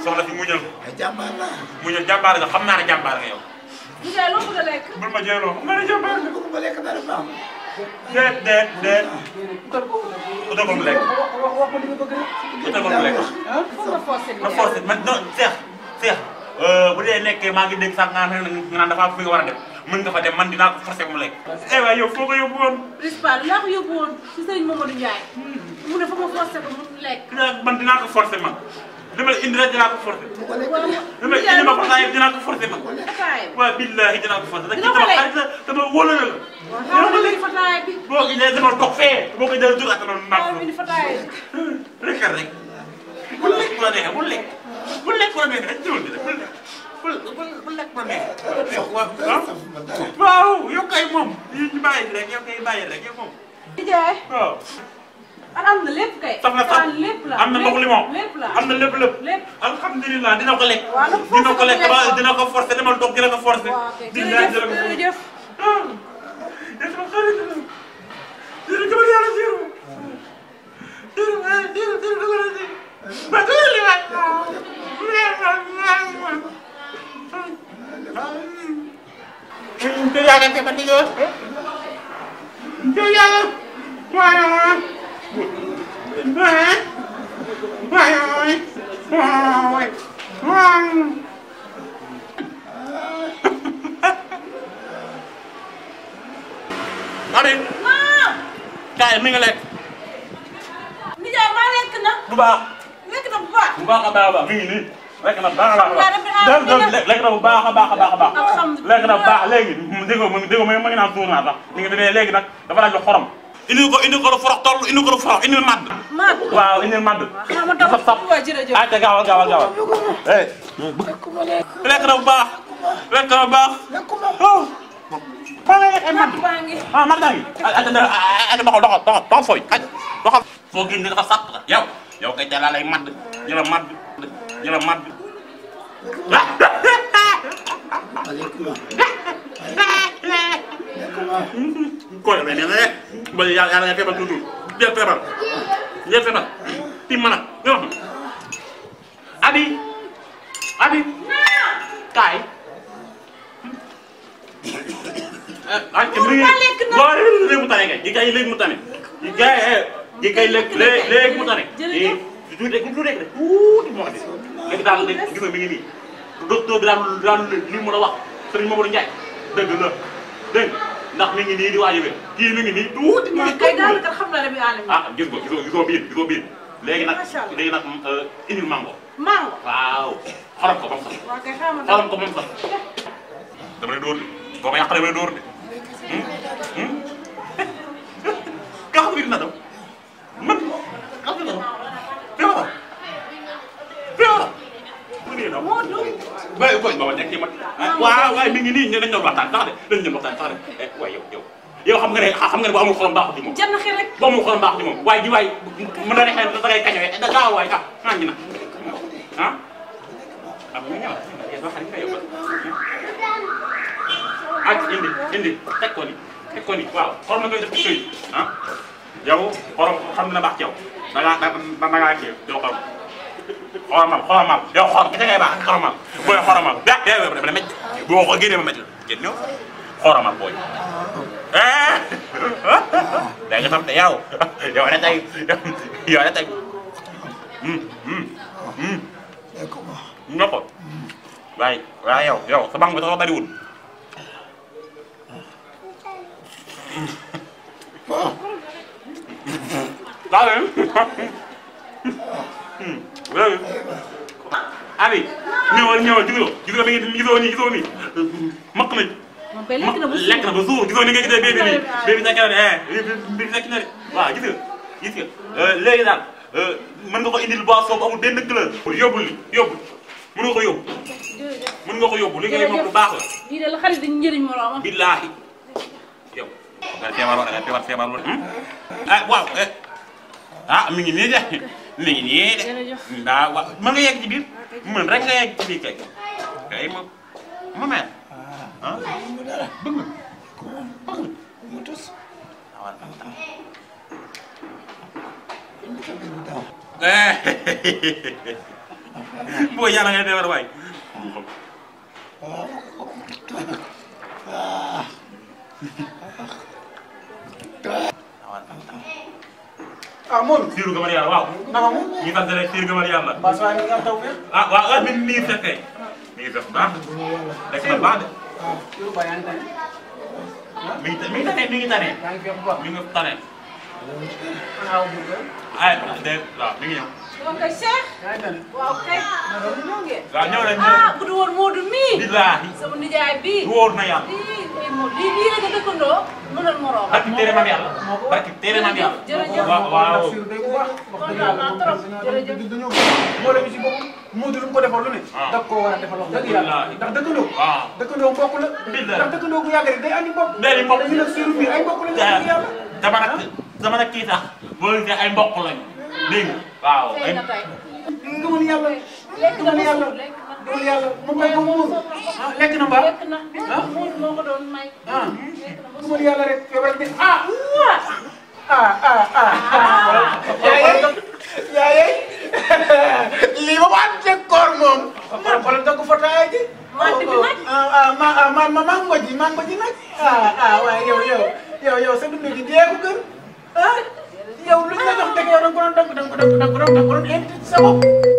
soxla fi muñal muñal jàmbaar nga xam naa ne jàmbaar nga yow. Ndiaye loo bëgg a lekk. bul ma jëloo xam naa ne jàmbaar nga. bëgg ma lekk dara baax déet. utal ko mu lekk. utal ko mu lekk. ma forcé man non Cheikh bu dee lekkee maa ngi dégg sax nga naan dafa am fi nga war a dem mën nga fa dem man dinaa ko forcé mu lekk. waaye yow foo ko yóbbu woon. principal dinaa ko yóbbu woon si sëriñ Mamadou Ndiaye. mu ne fa ma forcé ko mu lekk. man dinaa ko forcé man. li ma indi rek dinaa ko forcé. li ma indi ma ko saa yëpp dinaa ko forcé man. waaw billahi dinaa ko forcé. dina ko lekk dama wóolal la. waaw xam nga fataay bi. boo ko indee dama toog fee boo ko indee jur ak dama naan waaw indi fataay bi. rek bu lekk bu la neexee bu lekk bu lekk bu la neexee rek jiwoon dina bu lekk bu la neexee. waaw yow kay moom ñu bàyyi rek yow kay bàyyi rek yow moom. Ndiaye. waaw. am na lépp kay. saf na sax lépp la am na ndox limon lépp la am na lépp. alhamdulilah dina ko lekk. dina ko lekk ba dina ko forcé demal toog dina ko forcé. waaw kay jërëjëf. kaay mi nga lekk. Ndiaye maa lekk na. bu baax. lekk na bu baax. bu baax a baax a baax mi ngi nii. lekk na bu baax a baax lekk na bu baax a baax a baax a baax. lekk na bu baax léegi dégg nga ma ngi naan suur naa sax mi ngi demee léegi nag dafa laaj lu xorom. indi ko lu forox toll indi ko lu forox indi madd. madd waaw indi madd. waaw ma doon waaw jërëjëf. ayca gaawal. lekk na bu baax. lekk na bu baax. fan nga lekk ay madd. madd baa ngi. doxal fooy doxal. foo génne dafa sàpp la yow kay teel a lay madd jëla madd. koy amee nee na rek ba yàlla nga feebar tuuti jël feebar ti mën a nga wax Abi kaay léegi mu tane kay yi kay léegi mu tane yi kay léegi mu tane tuuti rek moo xam ne léegi daal gis nga mi ngi nii docteur bi daan li mu mën a wax Serigne Mamadou Ndiaye dëgg la dégg ndax mi ngi nii di waaj a wér kii mi ngi nii tuuti. kay daanaka xam naa ne bi àll bi. ah gisoo biir léegi nag indil mango. waaw xorom ko ba mu sax. waaw kay xam nga xorom ko ba mu sax. dama lay dóor de boo ma yàq dama lay dóor de. ka xam nga na dem man ka xam nga na ba ma nekk ci man waaw waaye mi ngi nii ñu dañu doon waxtaan sax de waaye yow xam nga ne bu amul xorom baaxul ci moom. jënd xel rek. bu amul xorom baaxul ci moom waaye ji waay mën na ne xëy na da ngay kañowe da gaaw waay maa ngi na am nga ñëwaat yow xarit nga yow indi teg ko ni waaw xorom na koy def ci këy yow xorom xam na baax ci yow da ngaa kii yow xoramal yow xorom bi da ngay baax ak xoramal booy xoramal dama métti boo ko génnee ma métti la génn xoramal booy tey nga xam ne yow de tey yow de tey nga ko waaye yow sa banque bi dafa bariwul abi ñëwal gisoo mi ngi gisoo nii maq nañ lekk na ba suur gisoo ni nga gisee bébi sekk na bébi sekk na de waaw gis nga léegi daal mën nga ko indil boisson bu amul benn couleur yóbbul mën nga ko yóbbu li ngay moom lu baax la lii de la xarit dañu njëriñ moroomam billaahi yow nga feebar waaw mi ngi nii de waaw mën nga yegg ci biir mën rek nga yegg ci biir kay ma mel bëgg mu tus boo yàlla ngay defar waay Modou siiru gamal yàlla waaw naka mu ñu sant rek siiru gamal yàlla bas waay nga taw fi waaw heure bi nii fekkee mi ngi def baax rek na baax de siiru ba yaa ngi tane mi ngi tane yaa ngi fi bu baax mi ngi tane waaw bu ay de waaw mi ngi ñëw waaw kay Cheikh yaa ngi tane waaw kay ñëw ngeen waaw ñëw nañ bu du woon Modou mii billaahi sama nijaay bii wóor na yàlla lii la nga dëkkandoo mënal moroom barki téere maam yàlla barki téere maam yàlla jërëjëf waaw siiru day bu baax wax dëgg kontaan naa trop jërëjëf dañoo boole bi ci boppam Modou lu mu ko defal lu ne da ko war a defal wax dëgg yàlla ndax dëkkandoo dëkkandoo mbokk la ndax dëkkandoo bu yàgg rek day andi mbokk day mbokk ñu nag siiru bi ay mbokk la dëgg yàlla dama nag kii sax boo gisee ay mbokk lañu dégg nga waaw tey na tey nga mën yàlla lekk na yàlla doon yàlla mu may ko muur lekk na mbaa lekk na Modou moo ko doon may nga mën yàlla rek yow rek de yaay lii ba mu ànd ceeg koor moom xoolal dëgg fa taay ji mango ji nag waaye yow sa dund gi jeexu gën yow lu ñu la jox dëgg yow da nga ko doon indi sa bopp